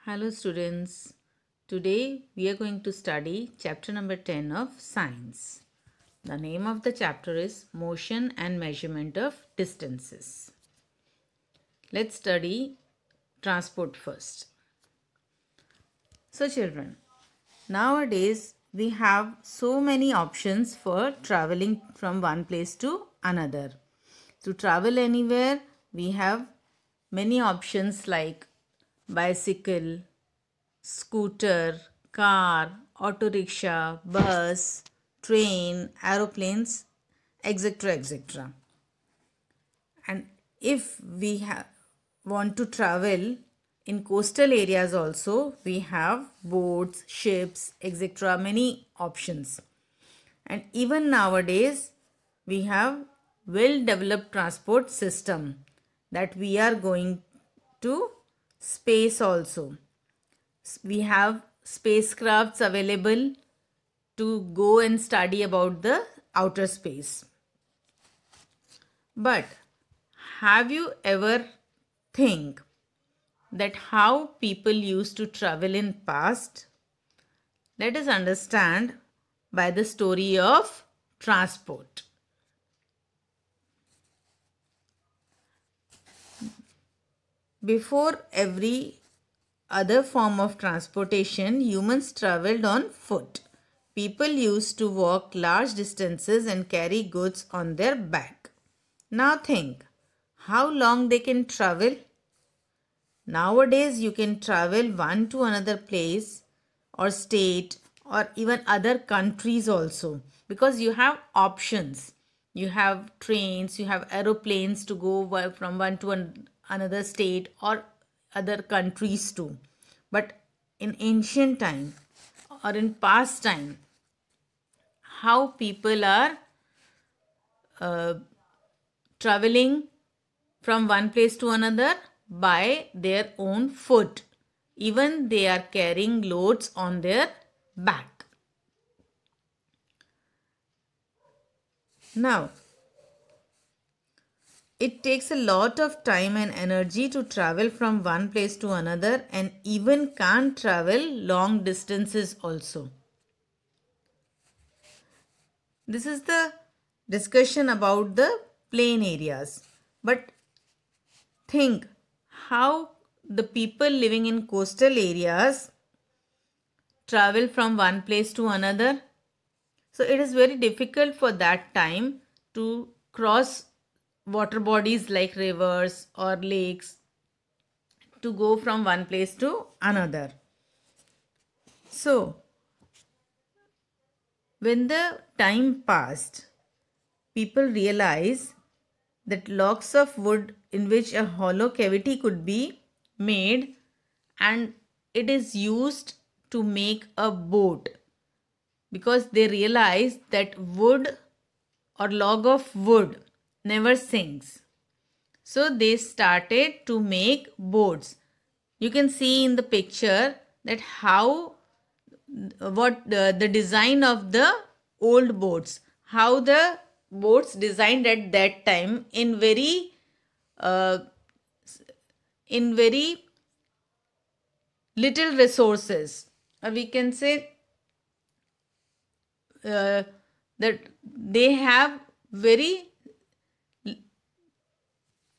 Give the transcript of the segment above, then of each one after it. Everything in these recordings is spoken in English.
Hello students, today we are going to study chapter number 10 of science. The name of the chapter is Motion and Measurement of Distances. Let's study transport first. So children, nowadays we have so many options for traveling from one place to another. To travel anywhere, we have many options like bicycle, scooter, car, auto rickshaw, bus, train, aeroplanes, etc. etc. And if we want to travel in coastal areas also, we have boats, ships, etc. Many options. And even nowadays, we have well-developed transport system that we are going to space also. We have spacecrafts available to go and study about the outer space. But have you ever think that how people used to travel in past? Let us understand by the story of transport. Before every other form of transportation, humans traveled on foot. People used to walk large distances and carry goods on their back. Now think, how long they can travel? Nowadays, you can travel one to another place or state or even other countries also because you have options. You have trains, you have aeroplanes to go from one to another state or other countries too. But in ancient time or in past time, how people are traveling from one place to another by their own foot. Even they are carrying loads on their back. Now, it takes a lot of time and energy to travel from one place to another and even can't travel long distances also. This is the discussion about the plain areas. But think how the people living in coastal areas travel from one place to another. So it is very difficult for that time to cross water bodies like rivers or lakes to go from one place to another. So when the time passed, people realized that logs of wood in which a hollow cavity could be made and it is used to make a boat because they realized that wood or log of wood never sinks. So they started to make boats. You can see in the picture that how the design of the old boats, how the boats designed at that time in very little resources. We can say that they have very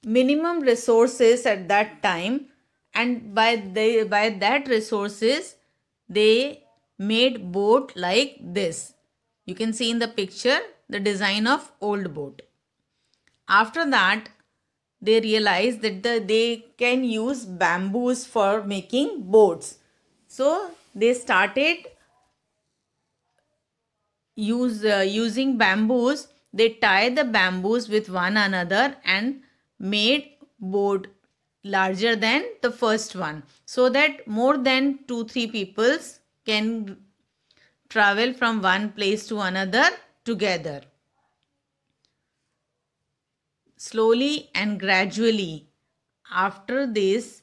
minimum resources at that time, and by that resources they made boat like this. You can see in the picture the design of old boat. After that, they realized that they can use bamboos for making boats. So they started using bamboos. They tie the bamboos with one another and made boat larger than the first one, so that more than 2-3 peoples can travel from one place to another together. Slowly and gradually, after this,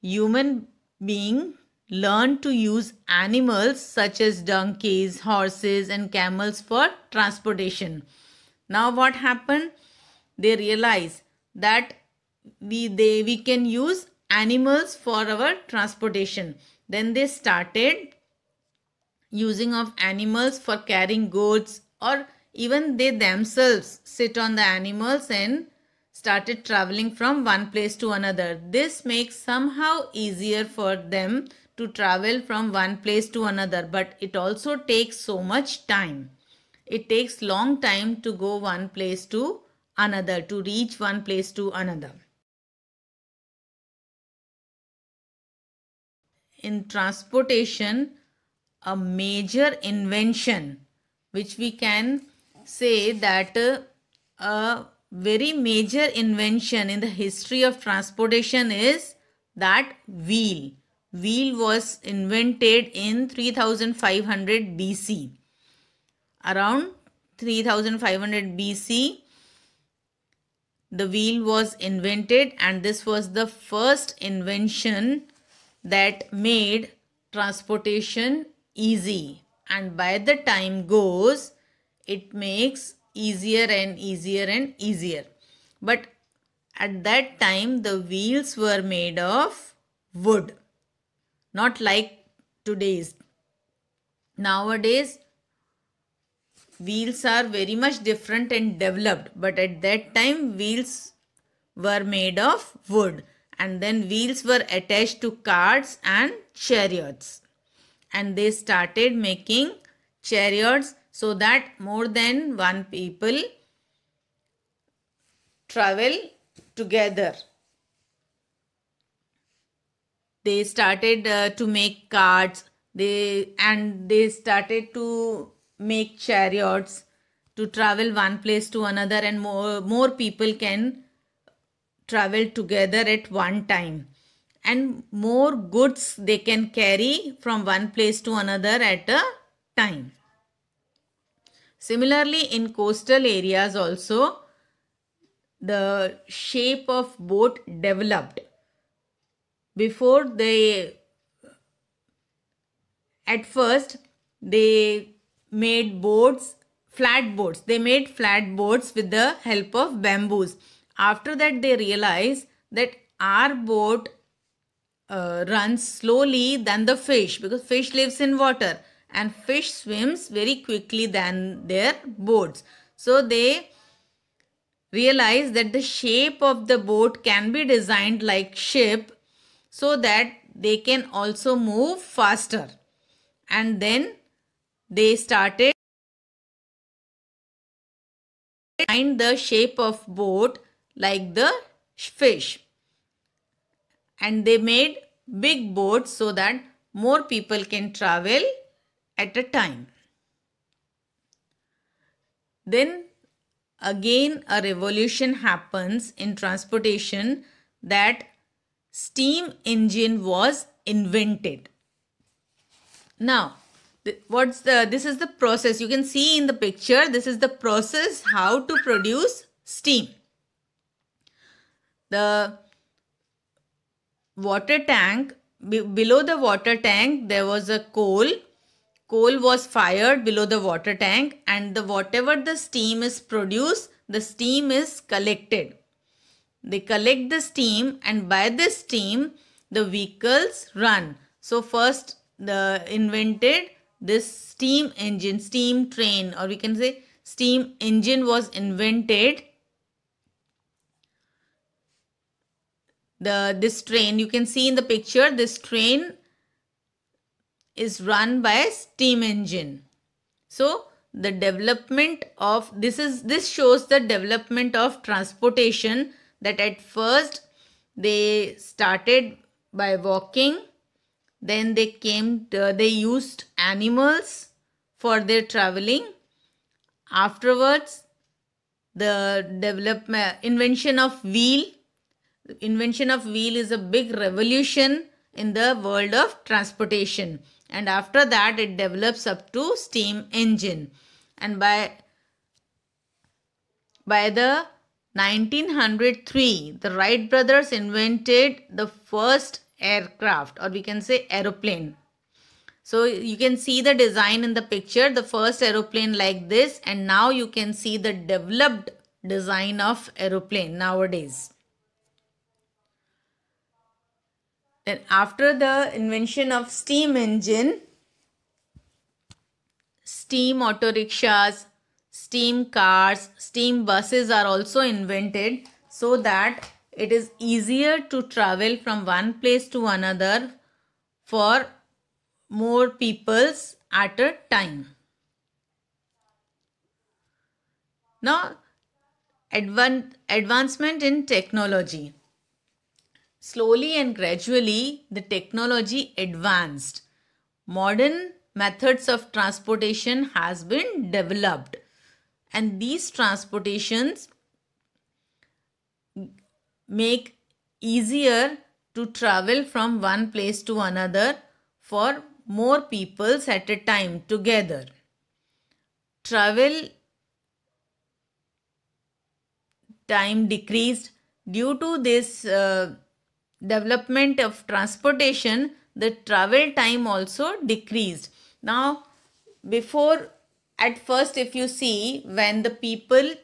human being learned to use animals such as donkeys, horses and camels for transportation. Now what happened? They realized that we can use animals for our transportation. Then they started using of animals for carrying goods, or even they themselves sit on the animals and started traveling from one place to another. This makes somehow easier for them to travel from one place to another, but it also takes so much time. It takes long time to go one place to another, to reach one place to another. In transportation, a major invention which we can say that a very major invention in the history of transportation is that wheel. Wheel was invented in 3500 BC. Around 3500 BC, the wheel was invented, and this was the first invention that made transportation easy. And by the time goes, it makes easier and easier and easier. But at that time, the wheels were made of wood, not like today's. Nowadays, wheels are very much different and developed, but at that time wheels were made of wood, and then wheels were attached to carts and chariots, and they started making chariots so that more than one people travel together. They started to make carts, they started to make chariots to travel one place to another, and more people can travel together at one time, and more goods they can carry from one place to another at a time. Similarly, in coastal areas also, the shape of boat developed. Before at first they made boats, flat boats. They made flat boats with the help of bamboos. After that, they realized that our boat runs slowly than the fish, because fish lives in water and fish swims very quickly than their boats. So they realized that the shape of the boat can be designed like ship, so that they can also move faster. And then they started find the shape of boat like the fish, and they made big boats so that more people can travel at a time. Then again a revolution happens in transportation, that steam engine was invented. Now this is the process. You can see in the picture, this is the process how to produce steam. The water tank, below the water tank there was a coal was fired below the water tank, and whatever the steam is produced, the steam is collected. They collect the steam, and by this steam the vehicles run. So first the invented this steam engine, steam train, or we can say steam engine was invented. This train, you can see in the picture, this train is run by a steam engine. So the development of this shows the development of transportation, that at first they started by walking, then they used animals for their traveling. Afterwards, the invention of wheel. The invention of wheel is a big revolution in the world of transportation, and after that it develops up to steam engine. And by the 1903, the Wright brothers invented the first aircraft, or we can say aeroplane. So you can see the design in the picture, the first aeroplane like this, and now you can see the developed design of aeroplane nowadays. Then after the invention of steam engine, steam auto rickshaws, steam cars, steam buses are also invented so that it is easier to travel from one place to another for more peoples at a time. Now, advancement in technology. Slowly and gradually, the technology advanced. Modern methods of transportation has been developed, and these transportations make easier to travel from one place to another for more peoples at a time together. Travel time decreased due to this development of transportation. The travel time also decreased. Now, before, at first, if you see, when the people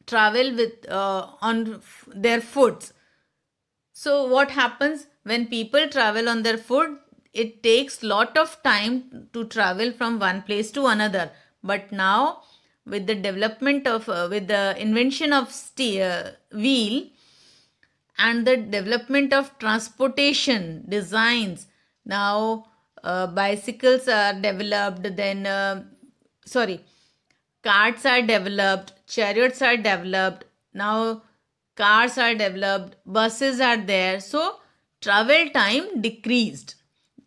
travel with on their foot, so what happens when people travel on their foot? It takes lot of time to travel from one place to another. But now, with the development of with the invention of wheel and the development of transportation designs, now bicycles are developed, then carts are developed, chariots are developed, now cars are developed, buses are there. So travel time decreased.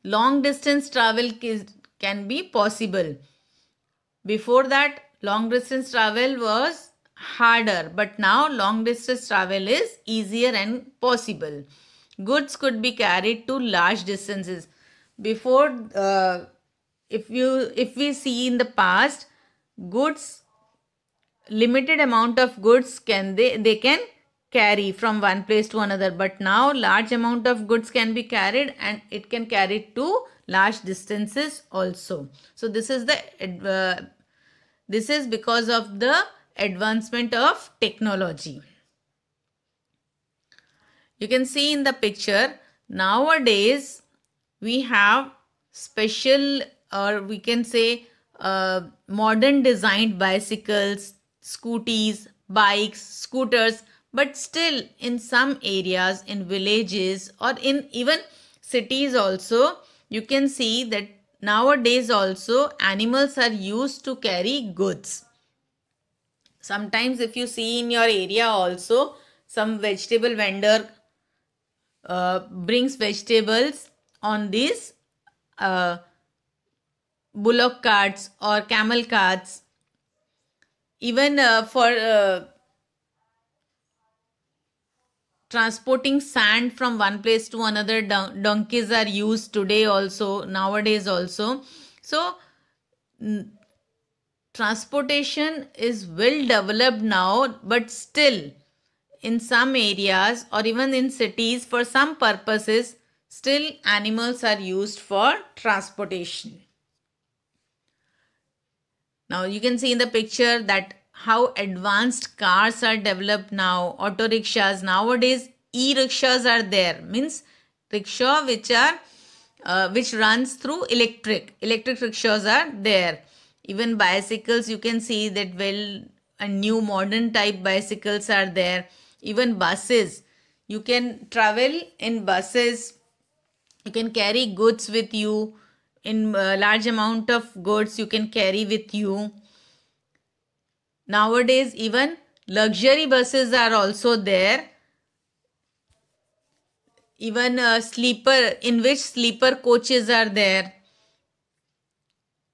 Long distance travel can be possible. Before that, long distance travel was harder, but now long distance travel is easier and possible. Goods could be carried to large distances. Before, if we see in the past, goods, limited amount of goods they can carry from one place to another, but now large amount of goods can be carried, and it can carry to large distances also. So this is because of the advancement of technology. You can see in the picture, nowadays we have special, or we can say modern designed bicycles, scooties, bikes, scooters, but still in some areas, in villages or in even cities also, you can see that nowadays also animals are used to carry goods. Sometimes if you see in your area also, some vegetable vendor brings vegetables on these bullock carts or camel carts. Even for transporting sand from one place to another, donkeys are used today also, nowadays also. So transportation is well developed now, but still in some areas or even in cities, for some purposes, still animals are used for transportation. Now you can see in the picture that how advanced cars are developed now. Auto rickshaws, nowadays e-rickshaws are there, means rickshaw which runs through electric rickshaws are there. Even bicycles, you can see that new modern type bicycles are there. Even buses, you can travel in buses, you can carry goods with you. In large amount of goods you can carry with you. Nowadays even luxury buses are also there. Even in which sleeper coaches are there.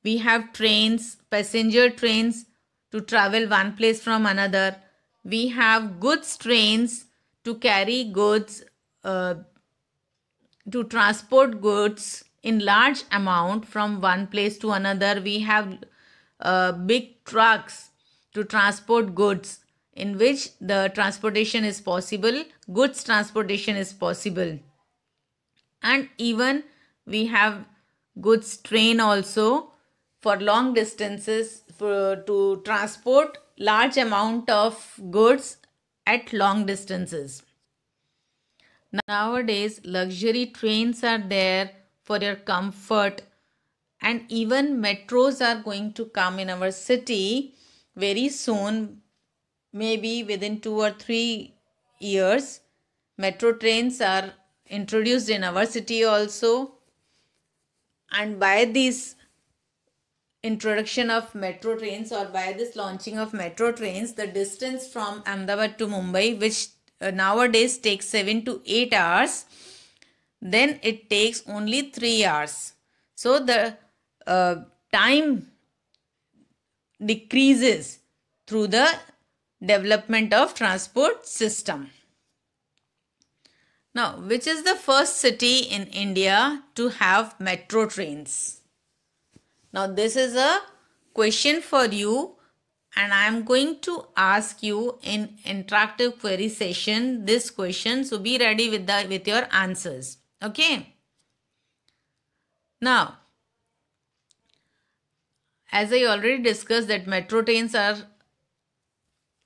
We have trains, passenger trains to travel one place from another. We have goods trains to carry goods, to transport goods in large amount from one place to another. We have big trucks to transport goods, in which the transportation is possible, goods transportation is possible. And even we have goods train also for long distances, to transport large amount of goods at long distances. Nowadays, luxury trains are there for your comfort, and even metros are going to come in our city very soon, maybe within 2 or 3 years. Metro trains are introduced in our city also, and by this introduction of metro trains, or by this launching of metro trains, the distance from Ahmedabad to Mumbai, which nowadays takes 7 to 8 hours, then it takes only 3 hours. So the time decreases through the development of transport system. Now, which is the first city in India to have metro trains? Now, this is a question for you, and I am going to ask you in interactive query session this question. So be ready with your answers. Okay. Now, as I already discussed, that metro trains are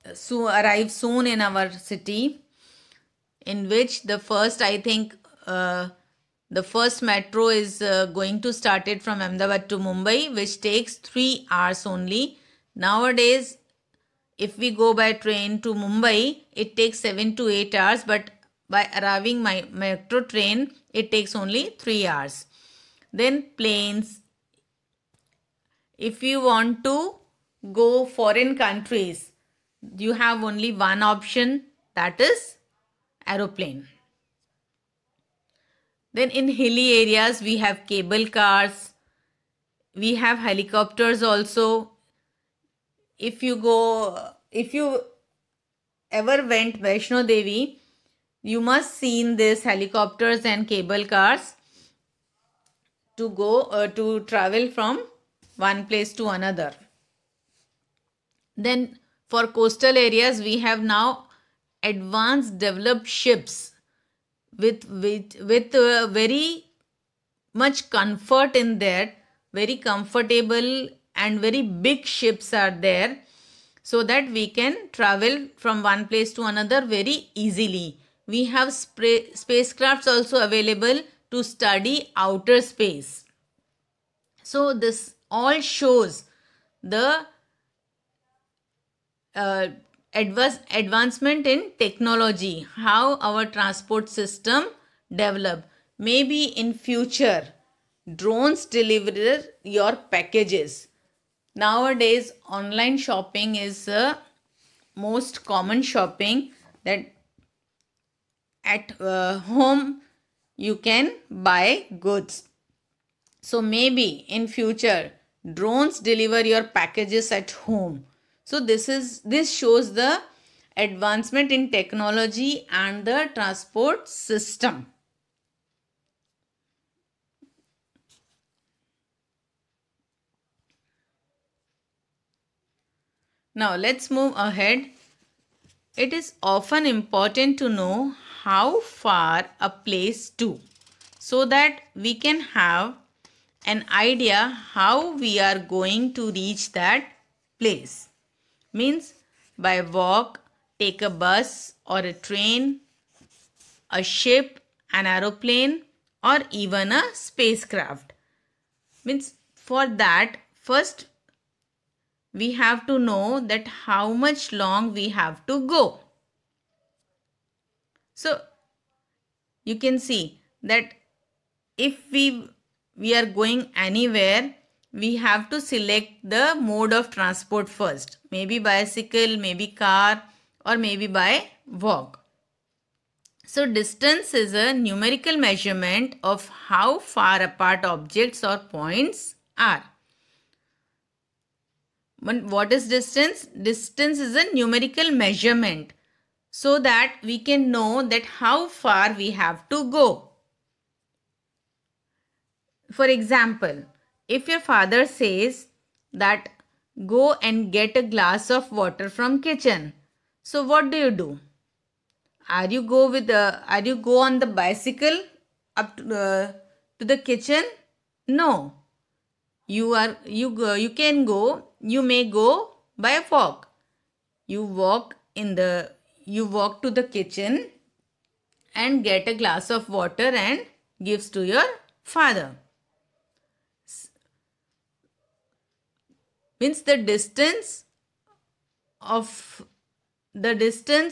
arrive soon in our city, in which the first, I think, the first metro is going to start it from Ahmedabad to Mumbai, which takes 3 hours only. Nowadays, if we go by train to Mumbai, it takes 7 to 8 hours, but by arriving by metro train, it takes only 3 hours. Then planes. If you want to go foreign countries, you have only one option, that is aeroplane. Then in hilly areas, we have cable cars, we have helicopters also. If you ever went Vaishno Devi, you must seen this helicopters and cable cars to go to travel from one place to another. Then for coastal areas, we have now advanced developed ships with very much comfort in there, very comfortable and very big ships are there, so that we can travel from one place to another very easily. We have spacecrafts also available to study outer space. So this all shows the advancement in technology, how our transport system develop. Maybe in future, drones deliver your packages. Nowadays, online shopping is the most common shopping, that at home you can buy goods. So maybe in future, drones deliver your packages at home. So this shows the advancement in technology and the transport system. Now let's move ahead. It is often important to know how far a place to, so that we can have an idea how we are going to reach that place. Means by walk, take a bus or a train, a ship, an aeroplane, or even a spacecraft. Means for that, first we have to know that how much long we have to go. So you can see that if we are going anywhere, we have to select the mode of transport first. Maybe bicycle, maybe car, or maybe by walk. So distance is a numerical measurement of how far apart objects or points are. But what is distance? Distance is a numerical measurement, so that we can know that how far we have to go. For example, if your father says that go and get a glass of water from kitchen, so what do? Are you go on the bicycle up to the kitchen? No. You may go by walk. You walk to the kitchen, and get a glass of water and gives to your father. Means the distance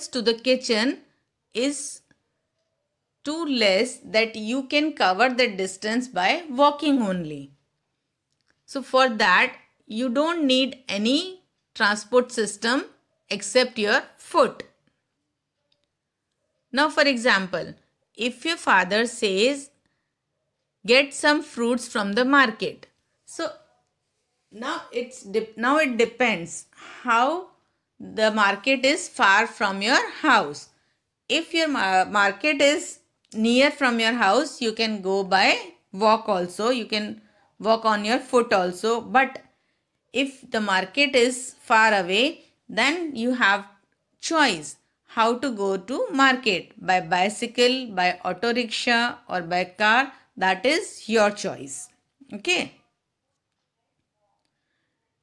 to the kitchen is too less that you can cover that distance by walking only. So for that you don't need any transport system except your foot. Now for example, if your father says get some fruits from the market. So now it depends how the market is far from your house. If your market is near from your house, you can go by walk also. You can walk on your foot also. But if the market is far away, then you have choice how to go to market, by bicycle, by auto rickshaw or by car. That is your choice. Okay.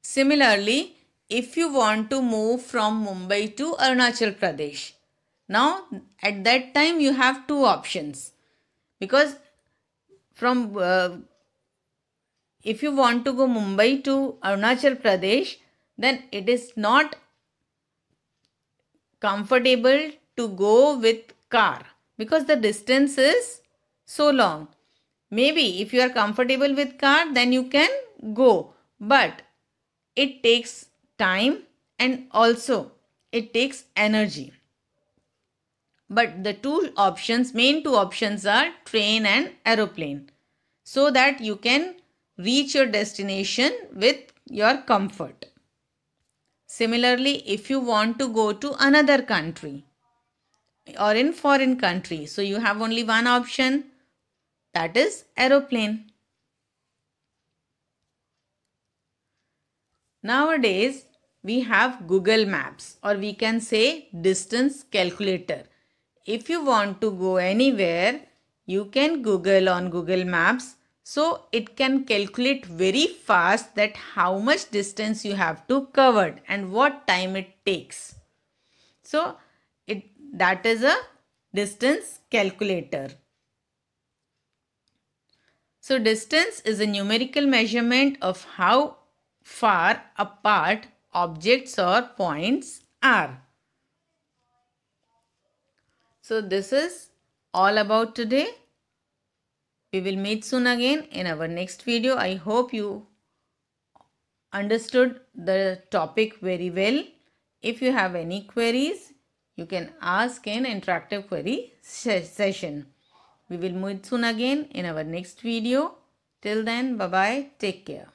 Similarly, if you want to move from Mumbai to Arunachal Pradesh, now at that time you have two options, because from if you want to go Mumbai to Arunachal Pradesh, then it is not comfortable to go with car because the distance is so long. Maybe if you are comfortable with car, then you can go, but it takes time and also it takes energy. But the main two options are train and aeroplane, so that you can reach your destination with your comfort. Similarly, if you want to go to another country or in foreign country, so you have only one option, that is aeroplane. Nowadays, we have Google Maps, or we can say distance calculator. If you want to go anywhere, you can Google on Google Maps. So it can calculate very fast that how much distance you have to cover and what time it takes. So that is a distance calculator. So distance is a numerical measurement of how far apart objects or points are. So this is all about today. We will meet soon again in our next video. I hope you understood the topic very well. If you have any queries, you can ask in interactive query session. We will meet soon again in our next video. Till then, bye-bye. Take care.